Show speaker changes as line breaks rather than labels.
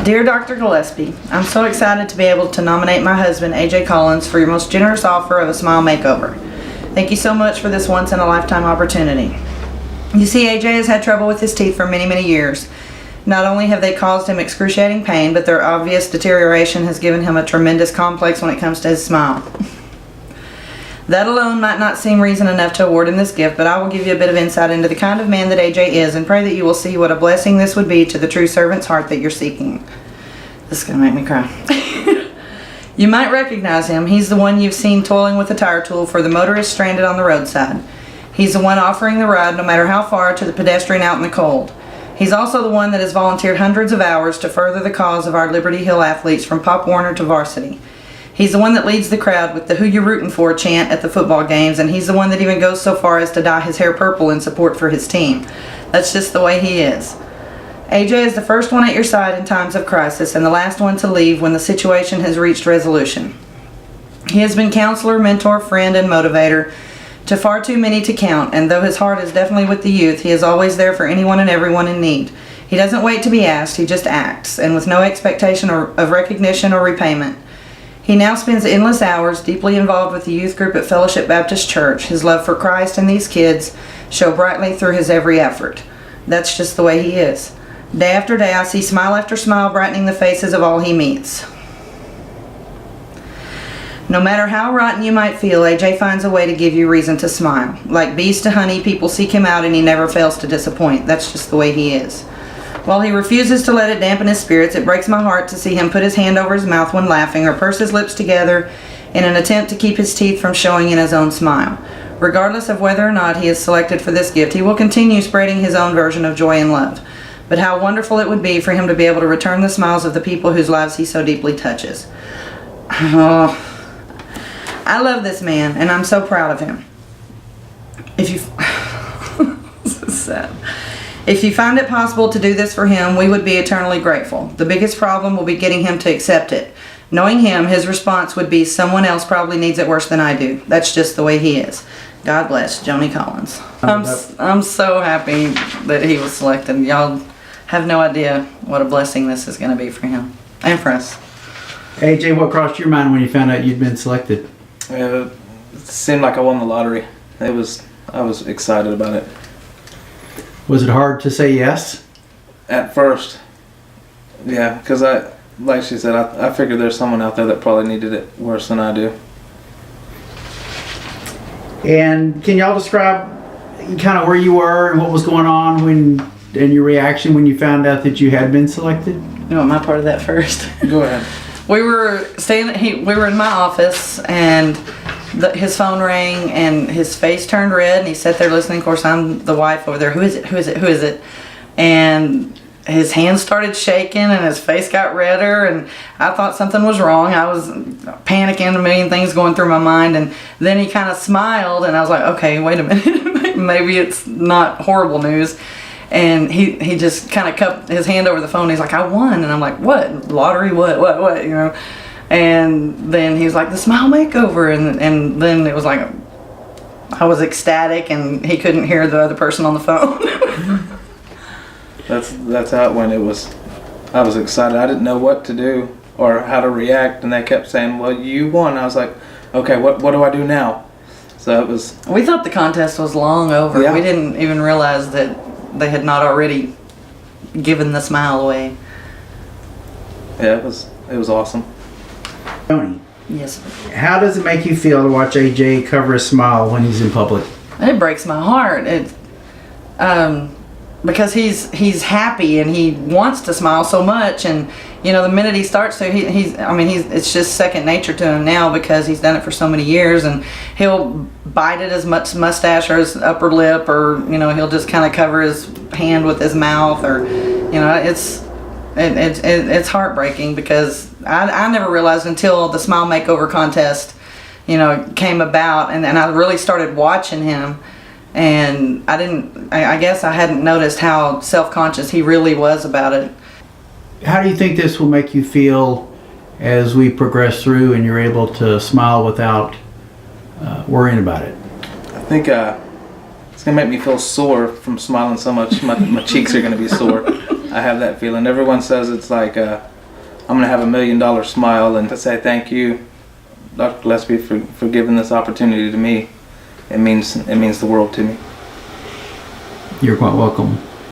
Dear Dr. Gillespie, I'm so excited to be able to nominate my husband, AJ Collins, for your most generous offer of a smile makeover. Thank you so much for this once-in-a-lifetime opportunity. You see, AJ has had trouble with his teeth for many, many years. Not only have they caused him excruciating pain, but their obvious deterioration has given him a tremendous complex when it comes to his smile. That alone might not seem reason enough to award him this gift, but I will give you a bit of insight into the kind of man that AJ is, and pray that you will see what a blessing this would be to the true servant's heart that you're seeking. This is going to make me cry. You might recognize him. He's the one you've seen toiling with a tire tool for the motorist stranded on the roadside. He's the one offering the ride, no matter how far, to the pedestrian out in the cold. He's also the one that has volunteered hundreds of hours to further the cause of our Liberty Hill athletes from Pop Warner to varsity. He's the one that leads the crowd with the "Who You Rootin' For" chant at the football games, and he's the one that even goes so far as to dye his hair purple in support for his team. That's just the way he is. AJ is the first one at your side in times of crisis and the last one to leave when the situation has reached resolution. He has been counselor, mentor, friend, and motivator to far too many to count, and though his heart is definitely with the youth, he is always there for anyone and everyone in need. He doesn't wait to be asked, he just acts, and with no expectation of recognition or repayment. He now spends endless hours deeply involved with the youth group at Fellowship Baptist Church. His love for Christ and these kids show brightly through his every effort. That's just the way he is. Day after day, I see smile after smile brightening the faces of all he meets. No matter how rotten you might feel, AJ finds a way to give you reason to smile. Like bees to honey, people seek him out and he never fails to disappoint. That's just the way he is. While he refuses to let it dampen his spirits, it breaks my heart to see him put his hand over his mouth when laughing or purse his lips together in an attempt to keep his teeth from showing in his own smile. Regardless of whether or not he is selected for this gift, he will continue spreading his own version of joy and love. But how wonderful it would be for him to be able to return the smiles of the people whose lives he so deeply touches. Oh, I love this man, and I'm so proud of him. If you... This is sad. If you find it possible to do this for him, we would be eternally grateful. The biggest problem will be getting him to accept it. Knowing him, his response would be, someone else probably needs it worse than I do. That's just the way he is. God bless, Joni Collins. I'm so happy that he was selected. Y'all have no idea what a blessing this is going to be for him and for us.
AJ, what crossed your mind when you found out you'd been selected?
It seemed like I won the lottery. I was excited about it.
Was it hard to say yes?
At first, yeah, because like she said, I figured there's someone out there that probably needed it worse than I do.
And can y'all describe kind of where you were and what was going on and your reaction when you found out that you had been selected?
You want my part of that first?
Go ahead.
We were in my office, and his phone rang, and his face turned red, and he sat there listening. Of course, I'm the wife over there. Who is it? Who is it? Who is it? And his hands started shaking, and his face got redder, and I thought something was wrong. I was panicking, a million things going through my mind, and then he kind of smiled, and I was like, okay, wait a minute. Maybe it's not horrible news. And he just kind of cupped his hand over the phone. He's like, I won. And I'm like, what? Lottery? What? You know? And then he was like, the Smile Makeover. And then it was like, I was ecstatic, and he couldn't hear the other person on the phone.
That's how it went. I was excited. I didn't know what to do or how to react. And they kept saying, well, you won. I was like, okay, what do I do now? So it was...
We thought the contest was long over.
Yeah.
We didn't even realize that they had not already given the smile away.
Yeah, it was awesome.
Joni,
Yes.
how does it make you feel to watch AJ cover his smile when he's in public?
It breaks my heart. Because he's happy and he wants to smile so much, and you know, the minute he starts to, it's just second nature to him now because he's done it for so many years, and he'll bite at his mustache or his upper lip, or you know, he'll just kind of cover his hand with his mouth, or you know, it's heartbreaking because I never realized until the Smile Makeover contest, you know, came about, and I really started watching him. And I guess I hadn't noticed how self-conscious he really was about it.
How do you think this will make you feel as we progress through and you're able to smile without worrying about it?
I think it's going to make me feel sore from smiling so much. My cheeks are going to be sore. I have that feeling. Everyone says it's like I'm gonna have $1 million smile, and to say thank you, Dr. Gillespie, for giving this opportunity to me, it means the world to me.
You're quite welcome.